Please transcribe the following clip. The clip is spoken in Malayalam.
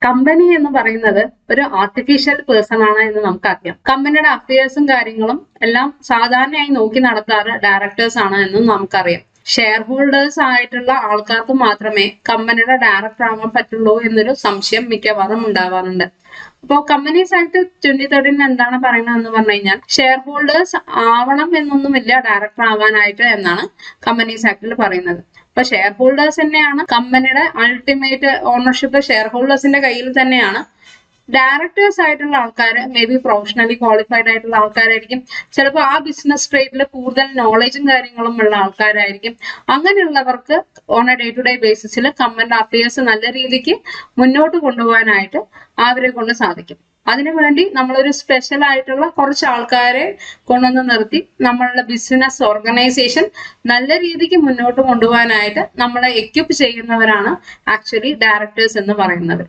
കമ്പനി എന്ന് പറയുന്നത് ഒരു ആർട്ടിഫിഷ്യൽ പേഴ്സൺ ആണ് എന്ന് നമുക്കറിയാം. കമ്പനിയുടെ അഫയേഴ്സും കാര്യങ്ങളും എല്ലാം സാധാരണയായി നോക്കി നടത്താറ് ഡയറക്ടേഴ്സ് ആണ് എന്നും നമുക്കറിയാം. ഷെയർ ഹോൾഡേഴ്സ് ആയിട്ടുള്ള ആൾക്കാർക്ക് മാത്രമേ കമ്പനിയുടെ ഡയറക്ടർ ആവാൻ പറ്റുള്ളൂ എന്നൊരു സംശയം മിക്കവാറും ഉണ്ടാവാറുണ്ട്. അപ്പോൾ കമ്പനീസ് ആക്ട് 2013 എന്താണ് പറയുന്നതെന്ന് പറഞ്ഞു കഴിഞ്ഞാൽ ഷെയർ ഹോൾഡേഴ്സ് ആവണം എന്നൊന്നുമില്ല ഡയറക്ടർ ആവാനായിട്ട് എന്നാണ് കമ്പനീസ് ആക്ടിൽ പറയുന്നത്. അപ്പൊ ഷെയർ ഹോൾഡേഴ്സ് തന്നെയാണ് കമ്പനിയുടെ അൾട്ടിമേറ്റ് ഓണർഷിപ്പ് ഷെയർ ഹോൾഡേഴ്സിന്റെ കയ്യിൽ തന്നെയാണ്. ഡയറക്ടേഴ്സ് ആയിട്ടുള്ള ആൾക്കാർ മേ ബി പ്രൊഫഷണലി ക്വാളിഫൈഡ് ആയിട്ടുള്ള ആൾക്കാരായിരിക്കും. ചിലപ്പോൾ ആ ബിസിനസ് ട്രേഡിൽ കൂടുതൽ നോളജും കാര്യങ്ങളും ഉള്ള ആൾക്കാരായിരിക്കും. അങ്ങനെയുള്ളവർക്ക് on a day to day ബേസിസിൽ കമ്പനി അഫയേഴ്സ് നല്ല രീതിക്ക് മുന്നോട്ട് കൊണ്ടുപോകാനായിട്ട് അവരെ കൊണ്ട് സാധിക്കും. അതിനുവേണ്ടി നമ്മളൊരു സ്പെഷ്യൽ ആയിട്ടുള്ള കുറച്ച് ആൾക്കാരെ കൊണ്ടുവന്ന് നിർത്തി നമ്മളുടെ ബിസിനസ് ഓർഗനൈസേഷൻ നല്ല രീതിക്ക് മുന്നോട്ട് കൊണ്ടുപോകാനായിട്ട് നമ്മളെ എക്യുപ്പ് ചെയ്യുന്നവരാണ് ആക്ച്വലി ഡയറക്ടേഴ്സ് എന്ന് പറയുന്നത്.